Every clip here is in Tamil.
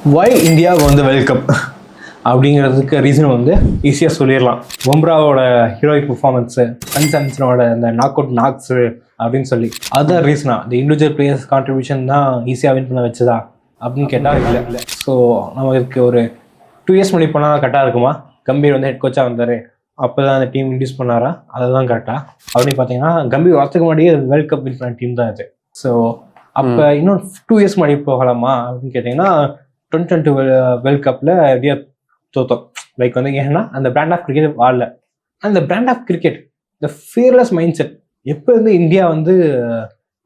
ஒய் இந்தியா வந்து வேர்ல்ட் கப் அப்படிங்கிறதுக்கு ரீசன் வந்து ஈஸியாக சொல்லிடலாம். பும்ராவோட ஹீரோயிக் பர்ஃபார்மன்ஸு, சன்சனோட இந்த நாக் அவுட் நாக்ஸு அப்படின்னு சொல்லி அதுதான் ரீசனா. இந்த இண்டிவிஜுவல் பிளேயர்ஸ் கான்ட்ரிபியூஷன் தான் ஈஸியாக வின் பண்ண வச்சதா அப்படின்னு கேட்டால் இல்லை. ஸோ நமக்கு ஒரு 2 years முன்னாடி போனால் கரெக்டாக இருக்குமா? கம்பீர் வந்து ஹெட் கோச்சாக வந்தார், அப்போ தான் அந்த டீம் இன்டியூஸ் பண்ணாரா? அதுதான் கரெக்டாக அப்படின்னு பார்த்தீங்கன்னா கம்பீர் வரத்துக்கு முன்னாடியே வேர்ல்ட் கப் வின் பண்ண டீம் தான் அது. ஸோ அப்போ இன்னும் 2 years முன்னாடி போகலாமா அப்படின்னு கேட்டிங்கன்னா 2020 வேர்ல்ட் கப்பில் இந்தியா தோத்தோம். லைக் வந்து ஏன்னா அந்த பிராண்ட் ஆஃப் கிரிக்கெட் வாழல. அந்த பிராண்ட் ஆஃப் கிரிக்கெட், இந்த ஃபியர்லெஸ் மைண்ட் செட் எப்போ வந்து இந்தியா வந்து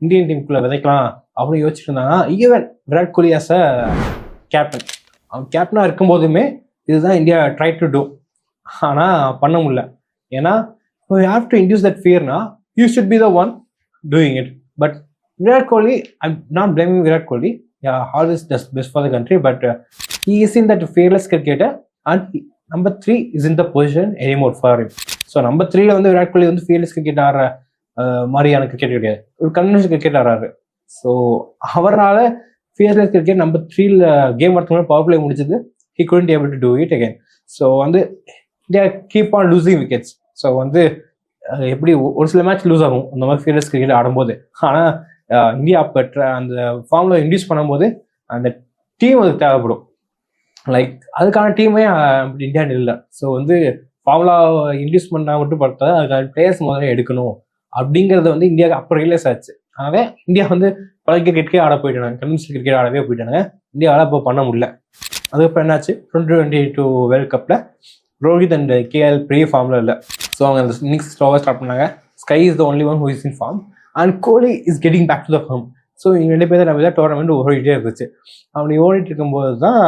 இந்தியன் டீமுக்குள்ளே விதைக்கலாம் அப்படின்னு யோசிச்சுட்டு இருந்தாங்கன்னா, even Virat Kohli as a captain, அவன் கேப்டனாக இருக்கும்போதுமே இதுதான் இந்தியா ட்ரை டு டூ. ஆனால் பண்ண முடியல. ஏன்னா you have to induce that ஃபியர்னா you should be the one doing it. But Virat Kohli, I'm not blaming Virat Kohli, always does best for the country, but he is in that fearless cricketer and number 3 is in the position anymore for him. So number 3 வந்து விராட் கோலி வந்து fearless cricket ஆடுற மாதிரியான கிரிக்கெட் கிடையாது, ஒரு கன்வென்ஷனல் கிரிக்கெட் ஆடுறாரு. ஸோ அவரால் fearless cricket நம்பர் 3 கேம் வரதுக்கு பவர் பிளே முடிச்சது. he couldn't able to do it again. So வந்து they keep on losing wickets. So வந்து எப்படி ஒரு சில மேட்ச் லூஸ் ஆகும் அந்த மாதிரி fearless cricket ஆடும்போது. ஆனால் இந்தியா பெற்ற அந்த ஃபார்ம்ல இன்டியூஸ் பண்ணும்போது அந்த டீம் அதுக்கு தேவைப்படும். லைக் அதுக்கான டீமே இந்தியா இல்லை. ஸோ வந்து ஃபார்முலா இன்டியூஸ் பண்ணால் மட்டும் பார்த்தா அதுக்கான பிளேயர்ஸ் முதல்ல எடுக்கணும் அப்படிங்கிறது வந்து இந்தியாவுக்கு அப்போ ரியலைஸ் ஆச்சு. அதனால இந்தியா வந்து பல கிரிக்கெட்கே ஆட போயிட்டாங்க, கன்வென்ஷனல் கிரிக்கெட் ஆடவே போயிட்டாங்க. இந்தியாவால் இப்போ பண்ண முடியல. அதுக்கப்புறம் என்னாச்சு, 2022 வேர்ல்ட் கப்பில் ரோஹித் அண்ட் கேஎல் பெரிய ஃபார்மில் இல்லை. ஸோ அவங்க அந்த இன்னிங்ஸ் ஸ்லோவாக ஸ்டார்ட் பண்ணாங்க. Sky is the only one who is in form and Kohli is getting back to the form. So இவங்க 2 பேர் நம்ம தான் டோர்னமெண்ட் ஓடிட்டே இருந்துச்சு. அப்படி ஓடிட்டு இருக்கும்போது தான்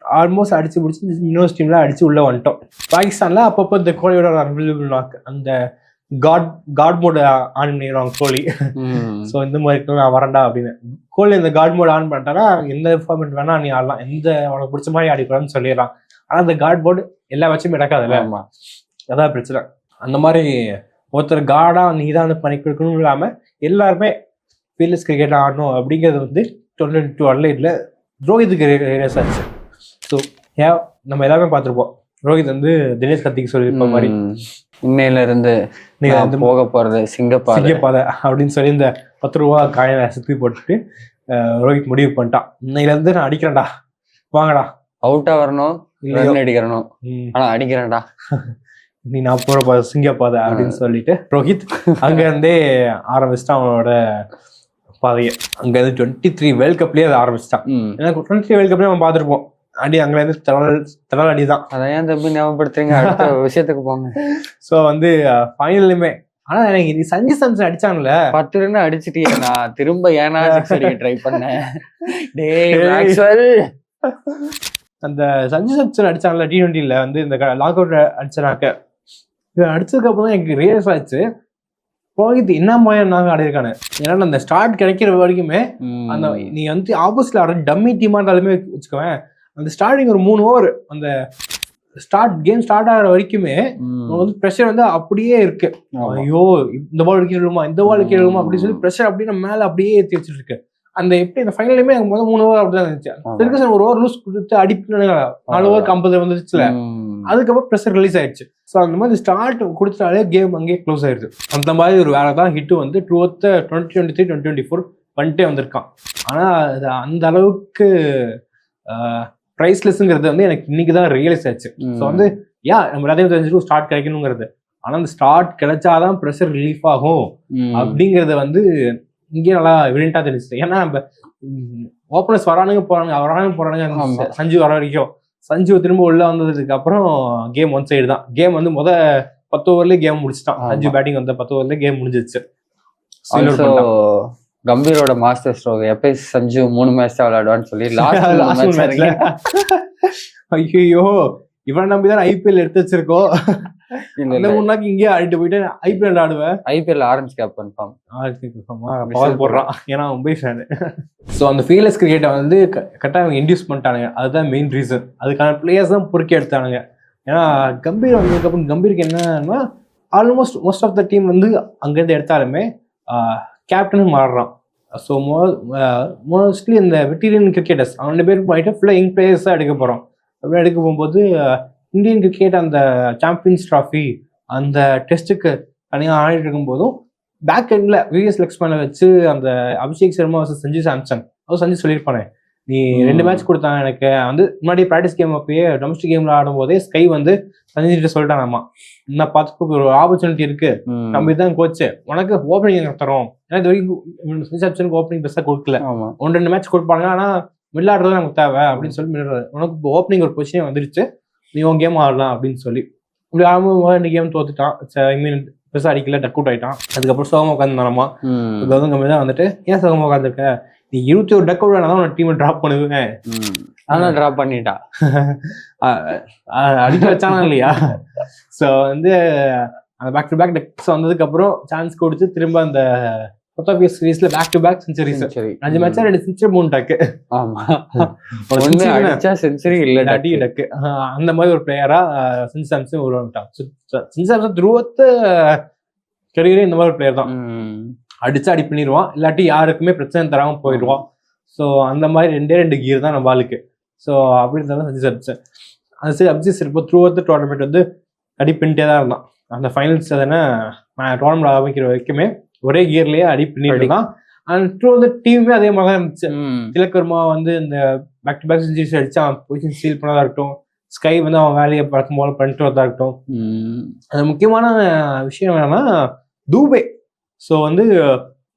ஆல்மோஸ்ட் அடிச்சு பிடிச்சி யூனிவர்ஸ் டீம்லாம் அடிச்சு உள்ளே வந்துட்டோம். பாகிஸ்தானில் அப்பப்போ இந்த கோலியோட அந்த காட் மோட் ஆன் பண்ணிடுவாங்க கோலி. ஸோ இந்த மாதிரி நான் வரண்டா அப்படின்னு கோலி இந்த காட் மோட் ஆன் பண்ணிட்டானா எந்த ஃபார்மெட் வேணா நீ ஆடலாம், எந்த உனக்கு பிடிச்ச மாதிரி ஆடிக்கூடாதுன்னு சொல்லிடுறான். ஆனால் அந்த காட் போர்டு எல்லா வச்சும் நடக்காதுல்ல, அதான் பிரச்சனை. அந்த மாதிரி ஒருத்தர் காடா நீ தான் வந்து பண்ணி கொடுக்கணும் இல்லாமல் எல்லாருமே ஃபீல்ட்லெஸ் கிரிக்கெட் ஆடணும் அப்படிங்கிறது வந்து 2022 அட்லைட்டில் ரோஹித்துக்கு ரியலைஸ் ஆச்சு. ஸோ நம்ம எல்லாருமே பார்த்துருப்போம், ரோஹித் வந்து தினேஷ் கார்த்திக் சொல்லியிருப்ப மாதிரி இன்னையில இருந்து நீங்க வந்து போக போறது சிங்கப்பாதை அப்படின்னு சொல்லி இந்த 10 ரூபா காயினை சுற்றி போட்டுட்டு ரோஹித் முடிவு பண்ணிட்டான், இன்னையில இருந்து நான் அடிக்கிறேன்டா, வாங்கடா, அவுட்டா வரணும் இல்லை அடிக்கிறணும், ஆனா அடிக்கிறேன்டா, நீ நான் போற சிங்கப்பாதை அப்படின்னு சொல்லிட்டு ரோஹித் அங்க இருந்தே ஆரம்பிச்சிட்டான் அவனோட பாதையை. அங்க இருந்து 23 வேர்ல்ட் கப்லயே அதை ஆரம்பிச்சிட்டான். ஏன்னா 23 வேர்ல்ட் கப்லயே நம்ம பார்த்துருப்போம் அடி, அங்க இருந்து தடல் அடிதான். அதான் ஏன் தம்பி ஞாபகப்படுத்துறீங்க, அடுத்த விஷயத்துக்கு போங்க. ஸோ வந்து ஃபைனல்லுமே ஆனா எனக்கு நீ சஞ்சு சாம்சன் அடிச்சான்ல 10 ரன் அடிச்சுட்டியே, நான் திரும்ப ஏன்னா ட்ரை பண்ணேன். அந்த சஞ்சு சாம்சன் அடிச்சான்ல T20ல வந்து இந்த லாக் அவுட் அடிச்சாக்க, அடிச்சதுக்கு அப்புறம் தான் எனக்கு ரியலைஸ் ஆச்சு ரோஹித் என்ன மாதிரி நாங்கள் ஆடிருக்கானு. ஏன்னா அந்த ஸ்டார்ட் கிடைக்கிற வரைக்குமே அந்த நீ வந்து ஆப்போசிட்ல ஆட டம்மி டீமா இருந்தாலுமே வச்சுக்கோவேன், அந்த ஸ்டார்டிங் ஒரு 3 ஓவர் அந்த கேம் ஸ்டார்ட் ஆகிற வரைக்குமே வந்து ப்ரெஷர் வந்து அப்படியே இருக்கு. ஐயோ இந்த பால் விக்கெட் இந்த பால் விக்கெட் அப்படின்னு சொல்லி ப்ரெஷர் அப்படியே நம்ம மேல அப்படியே ஏற்றி வச்சுட்டு இருக்கு. அந்த எப்படி இந்த ஃபைனலுமே முதல் 3 ஓவர் அப்படிதான் இருந்துச்சு. ஒரு ஓவர் லூஸ் கொடுத்து அடிப்பு 4 ஓவர் 50 வந்துச்சுல, அதுக்கப்புறம் ப்ரெஷர் ரிலீஸ் ஆயிடுச்சு. ஸோ அந்த மாதிரி ஸ்டார்ட் கொடுத்துட்டாலே கேம் அங்கேயே க்ளோஸ் ஆயிடுச்சு. அந்த மாதிரி ஒரு வேலை தான் ஹிட்டு வந்து 2023 2024 பண்ணிட்டே வந்திருக்கான். ஆனால் அது அந்த அளவுக்கு ப்ரைஸ்லெஸ்ங்கிறது வந்து எனக்கு இன்னைக்கு தான் ரியலைஸ் ஆச்சு. ஸோ வந்து நம்ம எல்லாத்தையும் தெரிஞ்சுட்டு ஸ்டார்ட் கிடைக்கணுங்கிறது, ஆனால் அந்த ஸ்டார்ட் கிடைச்சாதான் ப்ரெஷர் ரிலீஃப் ஆகும் அப்படிங்கிறத வந்து இங்கே நல்லா எவிடென்ட்டா தெரிஞ்சுச்சு. ஏன்னா நம்ம ஓப்பனர்ஸ் வரானுங்க போறானுங்க சஞ்சு வர வரைக்கும், சஞ்சு திரும்ப உள்ள வந்ததுக்கு அப்புறம் கேம் ஒன் சைடு தான். கேம் வந்து 10 ஓவர்லயே கேம் முடிச்சுட்டான். சஞ்சு பேட்டிங் வந்த 10 ஓவர்லயே கேம் முடிஞ்சிருச்சு. கம்பீரோட மாஸ்டர் ஸ்ட்ரோக் எப்ப சஞ்சு 3 மேட்ச் தான் விளையாடுவான்னு சொல்லி ஐயோ இவன் நம்பிதான் ஐபிஎல் எடுத்து வச்சிருக்கோம். இந்த 3 நாளைக்கு இங்கே ஆடிட்டு போயிட்டு ஐபிஎல் ஆடுவேன். ஐபிஎல் ஆரஞ்சு கேப் கன்ஃபார்ம் போடுறான், ஏன்னா மும்பை ஃபேனு. ஸோ அந்த ஃபீல்ட்லெஸ் கிரிக்கெட்டை வந்து கரெக்டாக அவங்க இன்டியூஸ் பண்ணிட்டானுங்க. அதுதான் மெயின் ரீசன். அதுக்கான பிளேயர்ஸ் தான் பொறுக்கி எடுத்தானுங்க. ஏன்னா கம்பீர் வந்ததுக்கப்புறம் கம்பீருக்கு என்னன்னா almost most of the team வந்து அங்கேருந்து எடுத்தாலுமே கேப்டனும் மாறுறான். ஸோ மோஸ்ட்லி இந்த வெட்டீரியன் கிரிக்கெட்டர்ஸ் அவங்க 2 பேருக்கு போயிட்டு ஃபுல்லாக யங் பிளேயர்ஸாக எடுக்க போகிறோம். அப்படி எடுக்க போகும்போது இந்தியன் கிரிக்கெட் அந்த சாம்பியன்ஸ் ட்ராஃபி அந்த டெஸ்ட்டுக்கு தனியாக ஆடிட்டு இருக்கும்போதும் பேக் எண்டில் விஎஸ் லக்ஷ்மணை வச்சு அந்த அபிஷேக் சர்மா வர்சஸ் சஞ்சு சாம்சன் சஞ்சு சொல்லியிருப்பானே, நீ 2 மேட்ச் கொடுத்தாங்க எனக்கு வந்து முன்னாடி ப்ராக்டிஸ் கேம் அப்பயே டொமஸ்டிக் கேம்ல ஆடும்போதே ஸ்கை வந்து சஞ்சிட்டு சொல்லிட்டானாமா, நான் பார்த்துக்கு ஒரு ஆப்பர்ச்சுனிட்டி இருக்கு, நம்ம இதுதான் கோச்சு, உனக்கு ஓப்பனிங் தரோம். ஏன்னா இது வரைக்கும் சஞ்சு சாம்சனுக்கு ஓப்பனிங் பெருசாக கொடுக்கல, 1-2 மேட்ச் கொடுப்பாங்க, ஆனால் விளையாடுறது நமக்கு தேவை அப்படின்னு சொல்லி உனக்கு ஓப்பனிங் ஒரு பொசிஷன் வந்துருச்சு, நீ உன் கேம் ஆடலாம் அப்படின்னு சொல்லி. இப்படி ஆடும்போது 2 கேம் தோத்துட்டான். ஐ மீன் பெருசாக அடிக்கல, டக் அவுட் ஆயிட்டான். அதுக்கப்புறம் சோகமாக உட்காந்துருந்தானமா. கௌதம் கம்பீர் தான் வந்துட்டு, ஏன் சோகமாக உட்காந்துருக்க, நீ 21 டக் அவுட் ஆனா உன் டீமை ட்ராப் பண்ணுவேன், ஆனால் ட்ராப் பண்ணிட்டா அடிக்க வச்சானா இல்லையா. ஸோ வந்து அந்த பேக் டு பேக் டெக்ஸ் வந்ததுக்கு அப்புறம் சான்ஸ் கொடுத்து திரும்ப அந்த சீரீஸ்ல பேக் டு பேக் செஞ்சுரிஸ் 5 மேட்சா 2 செஞ்சுரி 3 டக்கு. ஆமா, செஞ்சுரி இல்ல அடி டக்கு. அந்த மாதிரி ஒரு பிளேயரா சஞ்சு சாம்சன் உருவாக்கிட்டான். சஞ்சு சாம்சன் த்ரூஅவுட் கரியரே இந்த மாதிரி ஒரு பிளேயர் தான். அடிச்சா அடி பண்ணிடுவான், இல்லாட்டி யாருக்குமே பிரச்சனை தராம போயிடுவான். ஸோ அந்த மாதிரி 2 கியர் தான் நம்ம பாலுக்கு. ஸோ அப்படி இருந்தாலும் சஞ்சு சாம்சன் அது சரி அபிஷேக் இப்போ த்ரூஅவுட் டோர்னமெண்ட் வந்து அடி பண்ணிட்டே தான் இருந்தான். அந்த ஃபைனல்ஸ் எதுனா டோர்னமெண்ட் ஆரம்பிக்கிற வரைக்குமே ஒரே கியர்லயே அடி பண்ணிட்டு தான். அண்ட் த்ரூ வந்து டீமுமே அதே மாதிரி தான் இருந்துச்சு. திலக் வர்மா வந்து இந்த பேக் டு பேக் செஞ்சுரிஸ் அடிச்சு அவன் பொசிஷன் ஸ்டீல் பண்ணதா இருக்கட்டும், ஸ்கை வந்து அவன் வேலையை பழக்கம் போல பண்ணிட்டு வரதா இருக்கட்டும். அது முக்கியமான விஷயம் என்னன்னா தூபே. ஸோ வந்து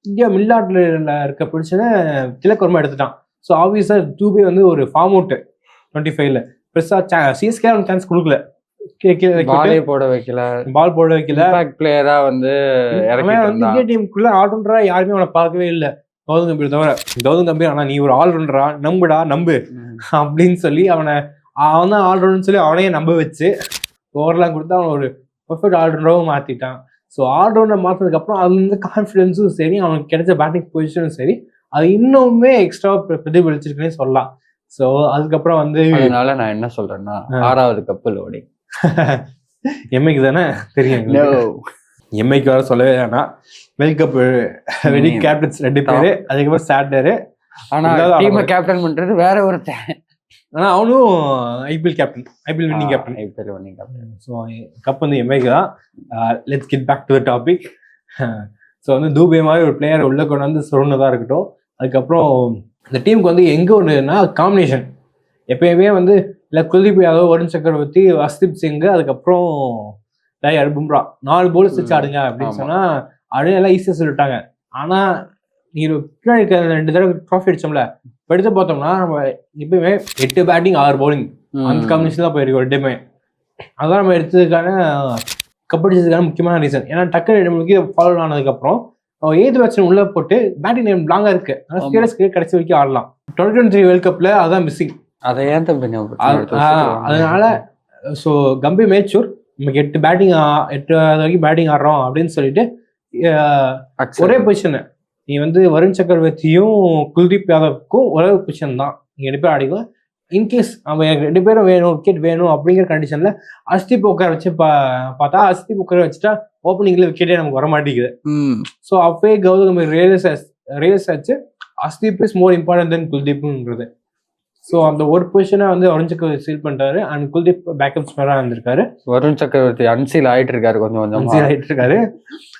இந்தியா மில்லாட்ல இருக்க பிடிச்சத திலக் வர்மா எடுத்துட்டான். ஸோ ஆப்வியஸா தூபே வந்து ஒரு ஃபார்ம் அவுட் 25ல பெருசா சிஎஸ்கே சான்ஸ் கொடுக்கல, பால் போட வைக்கல, பிளேயரா வந்து இந்திய டீமுக்குள்ள ஆல்ரவுண்டரா யாருமே அவனை பார்க்கவே இல்லை கௌதம் கம்பீர் தவிர. கௌதம் கம்பீர் ஆனா நீ ஒரு ஆல்ரவுண்டரா, நம்பு அப்படின்னு சொல்லி அவன் தான் ஆல்ரவுண்டர்னு சொல்லி அவனையே நம்ப வச்சு ஓவர்லாம் கொடுத்து அவன் ஒரு பர்ஃபெக்ட் ஆல்ரவுண்டராகவும் மாத்திட்டான். ஸோ ஆல்ரவுண்டர் மாத்தினதுக்கு அப்புறம் அதுல இருந்து கான்ஃபிடன்ஸும் சரி, அவனுக்கு கிடைச்ச பேட்டிங் பொசிஷனும் சரி, அது இன்னுமே எக்ஸ்ட்ரா பிரதிபலிச்சிருக்குன்னே சொல்லலாம். ஸோ அதுக்கப்புறம் வந்து அதனால நான் என்ன சொல்றேன்னா 6வது கப்பு லோடிங் எம்ஐக்கு தானே தெரியும். எம்ஐக்கு வர சொல்லவே வேணாம். வேர்ல்ட் கப் வெடி கேப்டன்ஸ் 2 பேரு, அதுக்கப்புறம் சாட்டரு. ஆனா டீமை கேப்டன் பண்றது வேற ஒருத்தன். ஆனா அவனும் IPL captain, IPL winning captain. So cup வந்து எம்ஐக்கு தான். Let's get back to the topic. So வந்து தூபே மாதிரி ஒரு பிளேயர் உள்ள கொண்டு வந்து சொன்னதா இருக்கட்டும். அதுக்கப்புறம் இந்த டீமுக்கு வந்து எங்க ஒன்றுனா காம்பினேஷன் எப்பயுமே வந்து இல்லை குல்தீப் யாதவ், வருண் சக்கரவர்த்தி, ஹர்ஷ்தீப் சிங், அதுக்கப்புறம் பும்ரா 4 போலர்ஸ் வச்சு ஆடுங்க அப்படின்னு சொன்னா அப்படின்னு எல்லாம் ஈஸியா சொல்லிட்டாங்க. ஆனா நீ பின்னாடி 2 தடவை ட்ராஃபி அடிச்சோம்ல, எடுத்து பார்த்தோம்னா நம்ம எப்பயுமே 8 பேட்டிங் 6 பவுலிங் அந்த காம்பினேஷன் தான் போயிருக்கோம் 2மே. அதான் நம்ம எடுத்ததுக்கான கப்படிச்சதுக்கான முக்கியமான ரீசன். ஏன்னா டக்கு 2 மணிக்கு ஃபாலோ ஆனதுக்கப்புறம் 8th பேட்ஸ்மேன் உள்ள போட்டு பேட்டிங் நேம் லாங்கா இருக்கு, ஆனால் ஸ்டேட்டஸ்க்கு கடைசி வரைக்கும் ஆடலாம். 2023 வேர்ல்ட் கப்ல அதான் மிஸ்ஸிங். அதை ஏன் தம்பி அதனால ஸோ கம்பீர் மேச்சூர் நமக்கு 8 வரைக்கும் பேட்டிங் ஆடுறோம் அப்படின்னு சொல்லிட்டு ஒரே பொசிஷனு நீ வந்து வருண் சக்கரவர்த்தியும் குல்தீப் யாதவுக்கும் ஒரே பொசிஷன் தான், நீங்க 2 பேரும் ஆடிக்கும். இன்கேஸ் அவன் 2 பேரும் வேணும், விக்கெட் வேணும் அப்படிங்கிற கண்டிஷன்ல ஹர்ஷ்தீப் உட்கார வச்சு பார்த்தா ஹர்ஷ்தீப் உட்கார வச்சுட்டா ஓப்பனிங்ல விக்கெட்டே நமக்கு வர மாட்டேங்குது. ஸோ அப்பவே கௌதம் கம்பீர் ரியலைஸ் ஆச்சு Harshdeep is more important than குல்தீப்ங்கிறது. ஸோ அந்த ஒரு பொசிஷனை வந்து வருண் சக்கரவர்த்தி சீல் பண்ணிட்டாரு. அண்ட் குல்தீப் பேக்கப் ஸ்பேரா இருந்திருக்காரு. வருண் சக்கரவர்த்தி அன்சீல் ஆயிட்டு இருக்காரு, கொஞ்சம் அன்சீல் ஆயிட்டு இருக்காரு.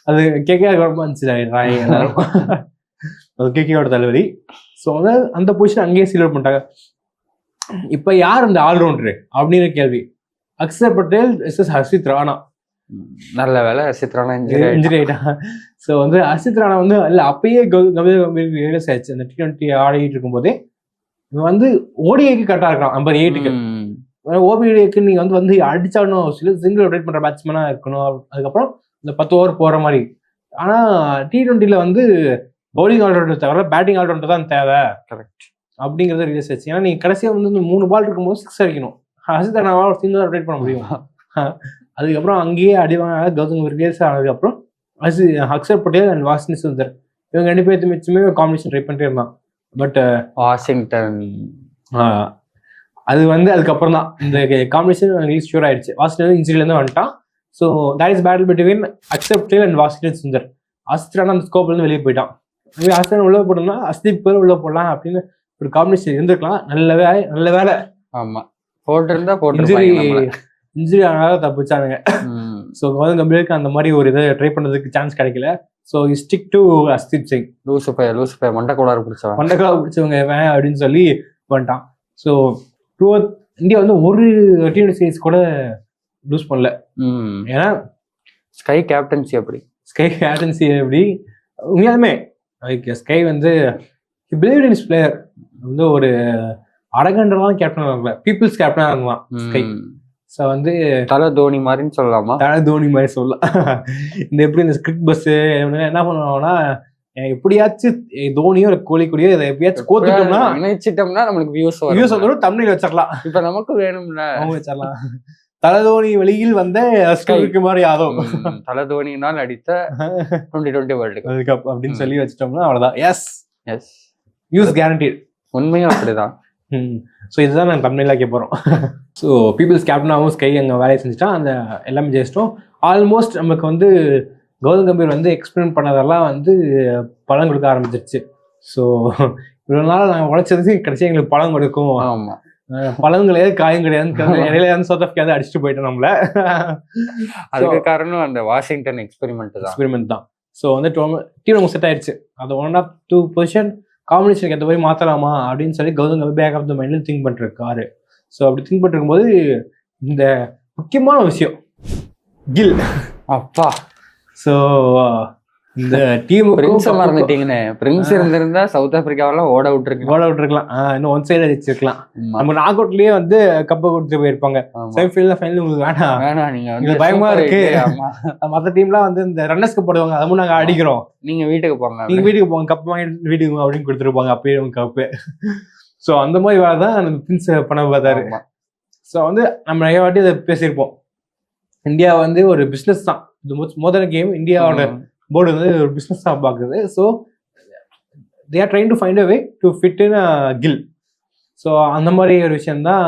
அது கேகேஆர் ரொம்ப அன்சீல் ஆயிடுறாங்க எல்லாரும். அது கேகேஆரோட தலைவலி. ஸோ வந்து அந்த பொசிஷன் அங்கேயே சீல் அவுட் பண்ணிட்டாங்க. இப்ப யார் அந்த ஆல்ரவுண்டரு அப்படின்னு கேள்வி. அக்ஷர் பட்டேல் எஸ் ஹர்ஷித் ராணா. நல்ல வேலை ஹர்ஷித் ராணா இன்ஜுரி ஆயிட்டான். ஸோ வந்து ஹர்ஷித் ராணா வந்து இல்ல அப்பயே கம்பீர் ரியலைஸ் ஆயிடுச்சு அந்த T20 ஆடிட்டு இருக்கும் போதே இவன் வந்து ஓடிஐக்கு கரெக்டா இருக்கான் நம்பர் 8க்கு. ஓபிஐக்கு நீங்க வந்து அடிச்சாடணும், சிங்கிள் ரொட்டேட் பண்ற பேட்ஸ்மேனா இருக்கணும். அதுக்கப்புறம் இந்த 10 ஓவர் போற மாதிரி. ஆனா T20ல வந்து பவுலிங் ஆல்ரவுண்டர் தவிர பேட்டிங் ஆல்ரவுண்டர் தான் தேவை கரெக்ட் அப்படிங்கறத ரியலைஸ் ஆச்சு. ஏன்னா நீங்க கடைசியா வந்து 3 பால் இருக்கும்போது 6 அடிக்கணும். ஹர்ஷித் ராணாவால் சிங்கிள் ரொட்டேட் பண்ண முடியும். அதுக்கப்புறம் அங்கேயே அடிவாங்க கௌதம் ரியலைஸ் ஆனதுக்கப்புறம் அக்ஷர் பட்டேல் அண்ட் வாஷிங்டன் சுந்தர் இவங்க 2 பேர்த்து மிச்சமே காம்பினேஷன் ட்ரை பண்ணிட்டே இருந்தான். பட் வாஷிங்டன் அது வந்து அதுக்கப்புறம் தான் இந்த காம்பினேஷன் ஷூர் ஆயிடுச்சு. வாஷிங்டன் இன்ஜுரியிலேருந்து வந்துட்டான். So that is battle between Akshar Patel and Washington Sundar. Harshit Rana அந்த ஸ்கோப்லேருந்து வெளியே போயிட்டான். ஆஸ்திரேலியா உள்ள போடணும்னா அஸ்தீப் பேர் உள்ள போடலாம் அப்படின்னு ஒரு காம்பினேஷன் இருந்திருக்கலாம். நல்ல வேலை. ஆமா, போட்டிருந்தா போட்டு இன்ஜுரி ஆனால தப்பிச்சானுங்க. ஸோ கௌதம் கம்பீருக்கு அந்த மாதிரி ஒரு இதை ட்ரை பண்றதுக்கு சான்ஸ் கிடைக்கல. So stick to Arshdeep Singh. லூசு பைய மண்டக்கோளாறு பிடிச்சவங்க வேன் அப்படின்னு சொல்லி பண்ணிட்டான். ஸோ இந்தியா வந்து ஒரு T20 சீரிஸ் கூட லூஸ் பண்ணல. ஏன்னா ஸ்கை கேப்டன்சி எப்படி உண்மையாலுமே ஸ்கை வந்து பிளேயர்ஸ் பிளேயர் வந்து ஒரு அரகண்டரான கேப்டனா இருக்கல, பீப்புள்ஸ் கேப்டனா இருக்கலாம் ஸ்கை. ஸோ வந்து தலை தோனி மாதிரின்னு சொல்லலாமா? தலை தோனி மாதிரி சொல்லலாம். எப்படி இந்த ஸ்கிரிப்ட் பஸ் என்ன பண்ணுவாங்கன்னா, எப்படியாச்சும் தோனியோ கோலி கூடியோ இதை எப்படியாச்சும் கோத்துட்டோம்னா நினைச்சிட்டோம்னா நம்மளுக்கு வியூஸ் வந்துடும், தமிழில் வச்சிடலாம். இப்ப நமக்கு வேணும்ல அவங்க வச்சிடலாம். தலதோனி வெளியில் வந்த குமார் யாதவ் தலதோனியினால் அடித்த 2020 வேர்ல்டு கப் அப்படின்னு சொல்லி வச்சிட்டோம்னா அவ்வளவுதான். எஸ் யூஸ் கேரண்டீட். உண்மையும் அப்படிதான். ஸோ இதுதான் நாங்கள் தமிழில் கேட்க போகிறோம். ஸோ பீப்புள்ஸ் கேப்டனாகவும் ஸ்கை அங்கே வேலையை செஞ்சுட்டோம், அந்த எல்லாமே ஜெயிச்சிட்டோம். ஆல்மோஸ்ட் நமக்கு வந்து கௌதம் கம்பீர் வந்து எக்ஸ்பிளைன் பண்ணதெல்லாம் வந்து பலன் கொடுக்க ஆரம்பிச்சிருச்சு. ஸோ இவ்வளோ நாள் நாங்கள் உழைச்சதுக்கு கடைசியாக எங்களுக்கு பலன் கொடுக்கும். ஆமாம், பழம் கிடையாது காயம் கிடையாது, இடையில சவுத் ஆப்பிரிக்கா அடிச்சுட்டு போயிட்டோம் நம்மள. அதுக்கு காரணம் அந்த வாஷிங்டன் எக்ஸ்பெரிமெண்ட் தான். ஸோ வந்து டீம் நமக்கு செட் ஆயிடுச்சு. அது 1 or 2 பொசிஷன் காம்பினேஷனுக்கு ஏற்ற மாதிரி மாற்றலாமா அப்படின்னு சொல்லி Gautam Gambhir back of the மைண்ட்ல திங்க் பண்ணிருக்காரு. ஸோ அப்படி திங்க் பண்ணிருக்கும் போது இந்த முக்கியமான விஷயம் கில். அப்பா, ஸோ இந்த டீம் மறந்துட்டீங்கன்னு, பிரின்ஸ் இருந்திருந்தா சவுத் ஆப்பிரிக்காவெல்லாம் ஓட விட்டுருக்கலாம். இன்னும் ஒன் சைடு வச்சிருக்கலாம். நம்ம நாக் அவுட்லயே வந்து கப்பை கொடுத்துட்டு போயிருப்பாங்க. செமிஃபைனல் ஃபைனல் உங்களுக்கு வேணாம், நீங்க பயமா இருக்கு. மற்ற டீம்லாம் வந்து இந்த ரன்னர்ஸ்க்கு போடுவாங்க, அதுவும் நாங்க அடிக்கிறோம், நீங்க வீட்டுக்கு போங்க, கப் வாங்கி வீட்டுக்கு அப்படின்னு கொடுத்துருப்பாங்க. அப்பயே கப்பு. ஸோ அந்த மாதிரி வேலை தான் நம்ம பிரின்ஸ் பண்ண பார்த்தாரு. ஸோ வந்து நம்ம நிறைய வாட்டி அதை பேசியிருப்போம். இந்தியா வந்து ஒரு பிஸ்னஸ் தான். இது முதல் கேம் இந்தியாவோட போர்டு வந்து ஒரு பிஸ்னஸ் தான் பார்க்குது. So they are trying to find a way to fit in Gill. So அந்த மாதிரி ஒரு விஷயம்தான்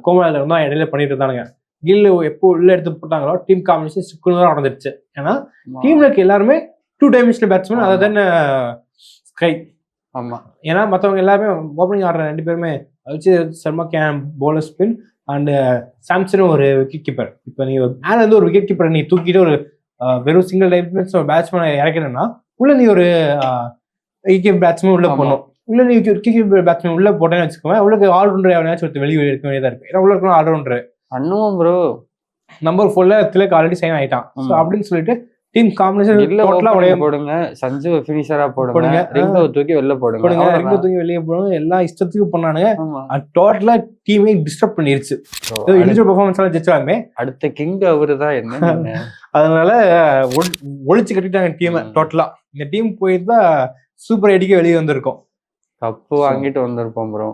கோமலால தான் இடையில பண்ணிட்டு இருந்தானுங்க. கில் எப்போ உள்ள எடுத்து போட்டாங்களோ டீம் காம்பினேஷன் சிக்குன்னு நடந்துருச்சு. ஏன்னா டீம்ல இருக்க எல்லாருமே 2 டைமென்ஷனல் பேட்ஸ்மேன், அதை தானே ஸ்கை. ஆமாம், ஏன்னா மற்றவங்க எல்லாருமே ஓப்பனிங் ஆடுற 2 பேருமே Abhishek Sharma can bowler spin and சாம்சனும் ஒரு விக்கெட் கீப்பர். இப்போ நீ மேலே வந்து ஒரு விக்கெட் கீப்பரை நீ தூக்கிட்டு ஒரு வெறும் சிங்கிள் டைமென்ஷன் ஒரு பேட்ஸ்மேனை இறக்கணும்னா உள்ள நீ ஒரு விக்கெட் பேட்ஸ்மேன் உள்ள போடணும். உள்ள நீ விக்கெட் பேட்ஸ்மேன் உள்ள போட்டேன்னு வச்சுக்கோங்க, உங்களுக்கு ஆல்ரவுண்டர் எவனாச்சும் ஒருத்தர் வெளியே எடுக்க வேண்டியதா இருக்கு. ஏன்னா உள்ள இருக்கணும் ஆல்ரவுண்டர். அண்ணுவோம் ப்ரோ, நம்பர் 4ல திலக் ஆல்ரெடி சைன் ஆயிட்டான். ஸோ அப்படின்னு சொல்லிட்டு டீம் காம்பினேஷன் போடுங்க, சஞ்சு ஃபினிஷரா போடுங்க, ரிங்கோ தூக்கி வெளில போடுங்க, ரிங்கோ தூக்கி வெளியே போடுங்க, எல்லா இஷ்டத்துக்கு பண்ணானுங்க. டோட்டலா டீமே டிஸ்டர்ப் பண்ணிருச்சு. இண்டிவிஜுவல் பெர்ஃபார்மன்ஸ் எல்லாம் ஜெயிச்சாலுமே அடுத்த கிங் அவரு தான். என்ன அதனால ஒழிச்சு கட்டிட்டாங்க டீமை டோட்டலா. இந்த டீம் போயிருந்தா சூப்பர் அடிக்க வெளியே வந்திருக்கும், கப்பு வாங்கிட்டு வந்திருப்போம் ப்ரோ.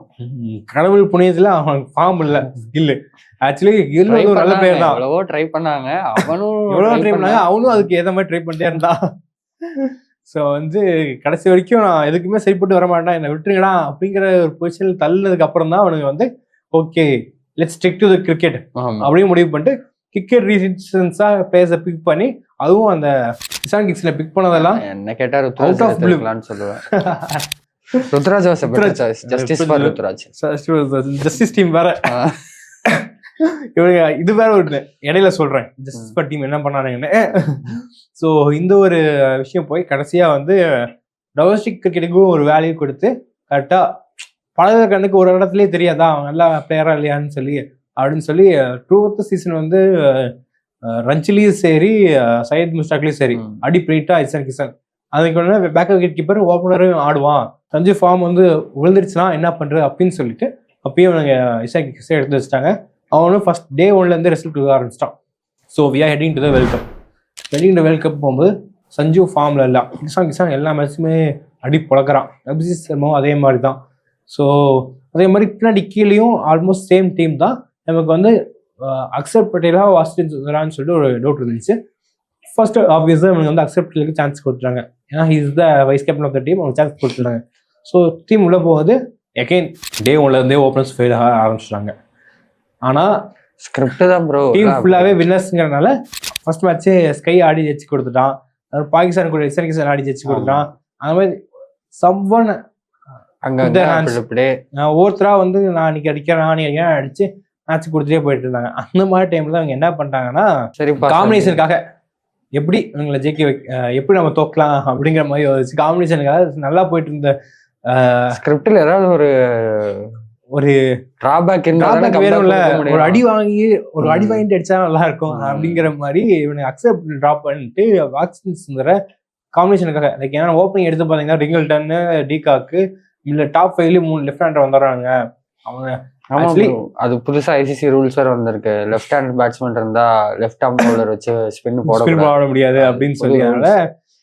கடவுள் புண்ணியத்துல அவனுக்கு ஃபார்ம் இல்ல, ஸ்கில். ஆக்சுவலி கில் வந்து ஒரு நல்ல பேர் தான். எவ்வளவோ ட்ரை பண்ணாங்க, எவ்வளவோ ட்ரை பண்ணாங்க, அவனும் அதுக்கு ஏற்ற மாதிரி ட்ரை பண்ணிட்டே இருந்தான். ஸோ வந்து கடைசி வரைக்கும் நான் எதுக்குமே சரிப்பட்டு வர மாட்டேன், என்னை விட்டுருங்கடா அப்படிங்கிற ஒரு பொசிஷனில் தள்ளினதுக்கு அப்புறம் தான் அவனுக்கு வந்து okay let's stick to the cricket அப்படியே முடிவு பண்ணிட்டு கிரிக்கெட் ரீசன்ஸா பிளேயர்ஸை பிக் பண்ணி, அதுவும் அந்த இசான் கிங்ஸ்ல பிக் பண்ணதெல்லாம் என்ன கேட்டா ருத்ராஜ் சொல்லுவேன். ருத்ராஜ் ஜஸ்டிஸ் டீம் வேற. இவங்க இது வேற ஒரு இடையில சொல்றேன் ஜஸ்டிஸ் ஃபார் டீம் என்ன பண்ணானுங்கன்னு. ஸோ இந்த ஒரு விஷயம் போய் கடைசியா வந்து டொமஸ்டிக் கிரிக்கெட்டுக்கும் ஒரு வேல்யூ கொடுத்து கரெக்டா பழக கண்ணுக்கு ஒரு இடத்துலயே தெரியாதா அவன் நல்லா பிளேயரா இல்லையான்னு சொல்லி அப்படின்னு சொல்லி 2th சீசன் வந்து ரஞ்சிலையும் சரி சையத் முஸ்டாக்லயும் சரி அடி பிரைட்டா இசான் கிசான். அதுக்கு பேக் விக்கெட் கீப்பர் ஓப்பனரும் ஆடுவான். சஞ்சு ஃபார்ம் வந்து விழுந்துருச்சுன்னா என்ன பண்றது அப்படின்னு சொல்லிட்டு அப்பயும் அவங்க இசான் கிசான் எடுத்து வச்சுட்டாங்க. அவனும் ஃபர்ஸ்ட் டே 1லேருந்து ரிசல்ட் கொடுக்க ஆரம்பிச்சிட்டான். So we are heading to the world cup. World cup போகும்போது சஞ்சு ஃபார்ம்ல இல்லை, இசான் கிசான் எல்லா மேட்சுமே அடி பழக்கிறான். அபிஷேக் சர்மாவும் அதே மாதிரி தான். ஸோ அதே மாதிரி பின்னாடி கீழேயும் ஆல்மோஸ்ட் சேம் டீம் தான். நமக்கு வந்து அக்ஷர் பட்டேலா வாஷிங்டன் சுந்தரான்னு சொல்லிட்டு ஒரு டவுட் இருந்துச்சு. ஃபர்ஸ்ட் ஆப்வியஸாக இவங்க வந்து அக்ஷர் பட்டேலுக்கு சான்ஸ் கொடுத்துட்டாங்க, ஏன்னா he's the vice captain of the team, அவங்க சான்ஸ் கொடுத்துட்டாங்க. ஸோ டீம் உள்ள போகுது எகைன் டே 1லேருந்தே ஓப்பனர்ஸ் ஃபெயில் ஆக ஆரம்பிச்சிட்டாங்க. ஆனால் ஸ்கிரிப்ட் தான் ப்ரோ, டீம் ஃபுல்லாகவே வின்னர்ஸுங்கிறனால ஃபர்ஸ்ட் மேட்ச்சே ஸ்கை ஆடி ஜெயிச்சு கொடுத்துட்டான். பாகிஸ்தான் கூட இசான் கிசான் ஆடி ஜெயிச்சு கொடுத்துட்டான். அந்த மாதிரி சவ்வன் அங்க ஒவ்வொருத்தரா வந்து நான் இன்னைக்கு அடிக்கிறேன் அடிச்சு மேட்ச் கொடுத்துட்டே போயிட்டு இருந்தாங்க. அந்த மாதிரி டைம்ல அவங்க என்ன பண்ணிட்டாங்கன்னா சரி காம்பினேஷனுக்காக எப்படி இவங்களை எப்படி நம்ம தோக்கலாம் அப்படிங்கிற மாதிரி காம்பினேஷனுக்காக நல்லா போயிட்டு இருந்த ஸ்கிரிப்ட்ல ஏதாவது ஒரு டிராபேக் வேணும்ல, ஒரு அடி வாங்கிட்டு அடிச்சா நல்லா இருக்கும் அப்படிங்கிற மாதிரி இவனுக்கு அக்செப்ட் டிராப் பண்ணிட்டு வாட்சன் சுந்தர காம்பினேஷனுக்காக லைக் ஏன்னா ஓப்பனிங் எடுத்து பாத்தீங்கன்னா ரிங்கிள்டன், டிகாக்கு இல்ல டாப் 5 3 லெஃப்ட் ஹேண்டர் வந்துடுறாங்க. அவங்க அது புதுசா ஐசிசி ரூல்ஸ் வேற வந்திருக்கு. லெஃப்ட் ஹேண்ட் பேட்ஸ்மேன் இருந்தா லெஃப்ட் ஆர்ம் பவுலர் வச்சு ஸ்பின் போட முடியாது அப்படின்னு சொல்லி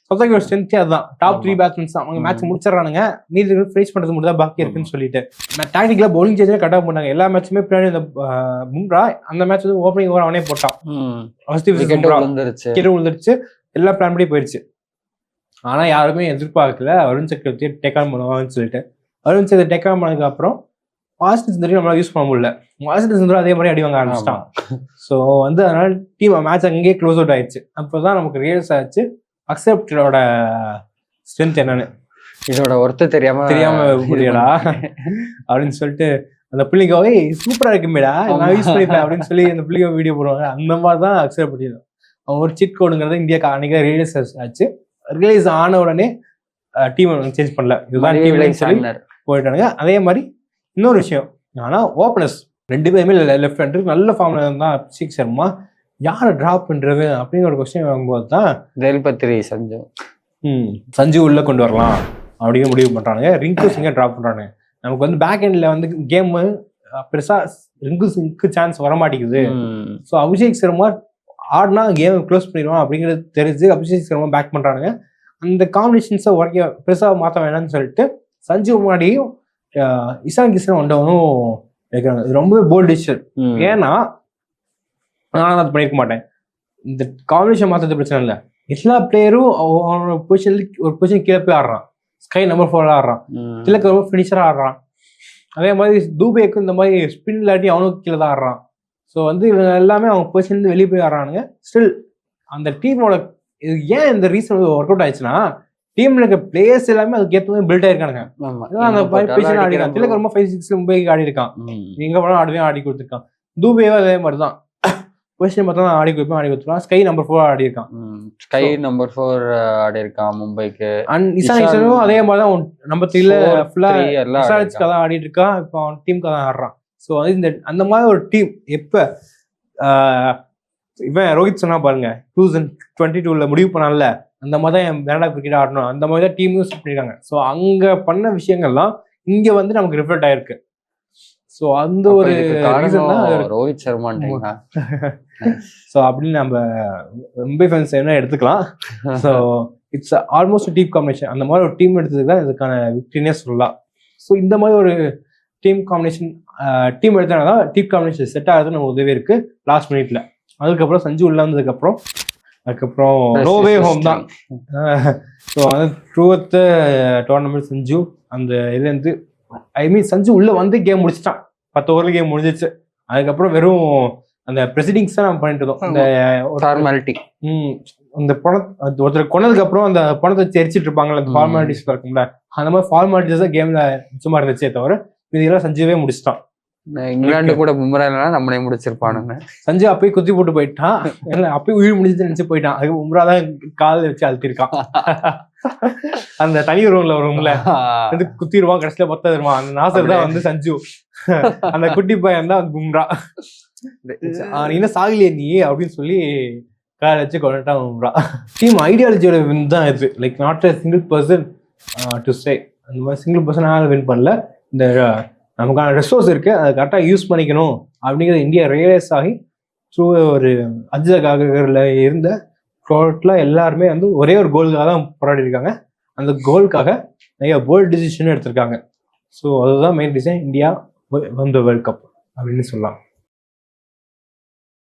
சௌத்தாக்கோட ஸ்ட்ரென்த்தே அதுதான். டாப் 3 பேட்ஸ்மேன்ஸ் அவங்க மேட்ச் முடிச்சிடறானுங்க, நீதி ஃபேஸ் பண்றது மட்டும் தான் பாக்கி இருக்குன்னு சொல்லிட்டு டாக்டிக்கலா பவுலிங் சேஞ்சே கட் ஆஃப் பண்ணாங்க. எல்லா மேட்சுமே பின்னாடி இந்த பும்ரா அந்த மேட்ச் வந்து ஓப்பனிங் ஓவர் அவனே போட்டான். விழுந்துருச்சு, எல்லா பிளான் படி போயிடுச்சு. ஆனா யாருமே எதிர்பார்க்கல வருண் சக்கரவர்த்தி டேக் ஆன் பண்ணுவாங்கன்னு சொல்லிட்டு. வருண் சக்கரவர்த்தி டேக் ஆன் பண்ணதுக்கு அப்புறம் வாஷிங்டன் சுந்தரையும் நம்மளால யூஸ் பண்ண முடியல. வாஷிங்டன் சுந்தரம் அதே மாதிரி அடி வாங்க ஆரம்பிச்சிட்டான். ஸோ வந்து அதனால டீம் மேட்ச் அங்கேயே க்ளோஸ் அவுட் ஆயிடுச்சு. அப்போதான் நமக்கு ரியல்ஸ் ஆச்சு அக்செப்டோட ஸ்ட்ரென்த் என்னன்னு. இதோட ஒருத்த தெரியாம முடியலா அப்படின்னு சொல்லிட்டு அந்த பிள்ளைக்காவே சூப்பரா இருக்குமேடா நான் யூஸ் பண்ணிப்பேன் அப்படின்னு சொல்லி அந்த பிள்ளைங்க வீடியோ போடுவாங்க. அந்த மாதிரி தான் அக்செப்ட் பண்ணிடணும். அவங்க ஒரு சிட் கோடுங்கிறது இந்தியாவுக்கு அன்னைக்கு ரியலைஸ் ஆச்சு. ரியலைஸ் ஆன உடனே டீம் சேஞ்ச் பண்ணல, இதுதான் டீம் சொல்லி போயிட்டானுங்க. அதே மாதிரி இன்னொரு விஷயம், ஆனா ஓப்பனர்ஸ் 2 பேருமே லெஃப்ட் ஹேண்டர் நல்ல ஃபார்ம்ல இருந்தா அபிஷேக் சர்மா யாரை டிராப் பண்றது அப்படிங்கிற ஒரு கொஸ்டின் வரும்போது தான் ஜெயல்பத்ரி சஞ்சு உள்ள கொண்டு வரலாம் அப்படின்னு முடிவு பண்றானுங்க. ரிங்கு சிங்கை டிராப் பண்றானுங்க. நமக்கு வந்து பேக் எண்ட்ல வந்து கேம் பெருசா ரிங்கு சிங்க்கு சான்ஸ் வரமாட்டேங்குது. ஸோ அபிஷேக் சர்மா ஆடினா கேம் க்ளோஸ் பண்ணிடுவான் அப்படிங்கிறது தெரிஞ்சு அபிஷேக் சர்மா பேக் பண்றானுங்க. அந்த காம்பினேஷன்ஸை உரைக்க பெருசா மாற்ற வேணாம்னு சொல்லிட்டு சஞ்சு முன்னாடியும் இசான் கிஷன் வந்தவனும் வைக்கிறாங்க. இது ரொம்பவே போல்ட் டிசிஷன். ஏன்னா நான் அது பண்ணிருக்க மாட்டேன். இந்த காம்பினேஷன் மாற்றது பிரச்சனை இல்லை. எல்லா பிளேயரும் அவனோட ஒரு பொசிஷன் கீழே போய் ஆடுறான். ஸ்கை நம்பர் 4 ஆடுறான், திலக்கு ரொம்ப ஃபினிஷரா ஆடுறான். அதே மாதிரி தூபேக்கு இந்த மாதிரி ஸ்பின் இல்லாட்டி அவனுக்கு கீழே தான் ஆடுறான். ஸோ வந்து இவங்க எல்லாமே அவங்க பொசிஷன் வெளியே போய் ஆடுறானுங்க. ஸ்டில் அந்த டீமோட ஏன் இந்த ரீசன் ஒர்க் அவுட் ஆயிடுச்சுன்னா டீம்ல இருக்க பிளேயர்ஸ் எல்லாமே அதுக்கு ஏற்ற மாதிரி பில்ட் ஆயிருக்கானுங்க. அந்த பொசிஷன் ஆடி இருக்கான். திலக்கு ரொம்ப 5-6 மும்பைக்கு ஆடி இருக்கான். எங்க போனா ஆடி கொடுத்துருக்கான். தூபேவா அதே மாதிரி தான் பொசிஷன் பார்த்தா ஆடி கொடுத்துருக்கான். ஸ்கை நம்பர் 4 ஆடி இருக்கான். ஸ்கை நம்பர் 4 ஆடி இருக்கான் மும்பைக்கு. அண்ட் இசான் கிஷனும் அதே மாதிரி தான் நம்பர் 3 ஃபுல்லா தான் ஆடிட்டு இருக்கான். இப்போ அவன் டீமுக்கு தான் ஆடுறான். ஸோ இந்த அந்த மாதிரி ஒரு டீம் எப்ப இவன் ரோஹித் சொன்னா பாருங்க 2022 முடிவு பண்ணல, அந்த மாதிரி தான் பேனடா கிரிக்கெட் ஆடணும், அந்த மாதிரி தான் டீம் யூஸ் பண்ணிருக்காங்க. ஸோ அங்க பண்ண விஷயங்கள்லாம் இங்க வந்து நமக்கு ரிஃப்ளெக்ட் ஆயிருக்கு. ஸோ அந்த ஒரு ரீசன் தான் ரோஹித் சர்மா. ஸோ அப்படின்னு நம்ம மும்பை ஃபேன்ஸ் என்ன எடுத்துக்கலாம். So it's almost team combination. அந்த மாதிரி ஒரு டீம் எடுத்ததுக்கு தான் இதுக்கான விக்டரினே சொல்லலாம். ஸோ இந்த மாதிரி ஒரு டீம் காம்பினேஷன் டீம் எடுத்தனால தான் டீம் காம்பினேஷன் செட் ஆகிறது நம்ம உதவி இருக்கு லாஸ்ட் மினிட்ல. அதுக்கப்புறம் சஞ்சு உள்ள வந்ததுக்கப்புறம் நோவே ஹோம் தான். ஸோ வந்து ட்ரூவத் டோர்னமெண்ட் சஞ்சு அந்த இதுலேருந்து சஞ்சு உள்ள வந்து கேம் முடிச்சிட்டான். 10 ஓவர்ல கேம் முடிஞ்சிச்சு. அதுக்கப்புறம் வெறும் அந்த ப்ரெசிடிங்ஸ் தான் நம்ம பண்ணிட்டு இருந்தோம். அந்த ஃபார்மாலிட்டி அந்த ஒருத்தர் கொண்டதுக்கு அப்புறம் அந்த பணத்தை தெரிச்சிட்டு இருப்பாங்கல்ல, அந்த ஃபார்மாலிட்டிஸ் இருக்கும்ல, அந்த மாதிரி ஃபார்மாலிட்டிஸ் தான் கேம்ல சும்மா இருந்துச்சே தவிர இதெல்லாம் சஞ்சுவே முடிச்சிட்டான். இங்கிலாந்து கூட பும்ரா இல்லைன்னா நம்மளே முடிச்சிருப்பானுங்க. சஞ்சு அப்பயே குத்தி போட்டு போயிட்டான். அப்பயே உயிர் முடிஞ்சு நினைச்சு போயிட்டான். அதுக்கு பும்ரா தான் காலில் வச்சு அழுத்திருக்கான். அந்த தனி ரூம்ல வரும்ல வந்து குத்திடுவான், கடைசியில பத்தாயிருவான். அந்த நாசர் தான் வந்து சஞ்சு. அந்த குட்டி பையன் தான் பும்ரா. இன்னும் சாகலையே நீ அப்படின்னு சொல்லி காலை வச்சு கொண்டுட்டான் பும்ரா. டீம் ஐடியாலஜியோட வின் தான் இது. Like not a single person to say. அந்த மாதிரி சிங்கிள் பர்சனால வின் பண்ணல. இந்த நமக்கான ரிசோர்ஸ் இருக்கு, அதை கரெக்டாக யூஸ் பண்ணிக்கணும் அப்படிங்கிறது இந்தியா ரியலைஸ் ஆகி த்ரூ ஒரு அஜ்ஜகாகரில் இருந்த டோட்டலாக எல்லாருமே வந்து ஒரே ஒரு கோலுக்காக தான் போராடி இருக்காங்க. அந்த கோலுக்காக நிறைய போல்ட் டிசிஷனும் எடுத்திருக்காங்க. ஸோ அதுதான் மெயின் ரீசன் இந்தியா வந்து வேர்ல்ட் கப் அப்படின்னு சொல்லலாம்.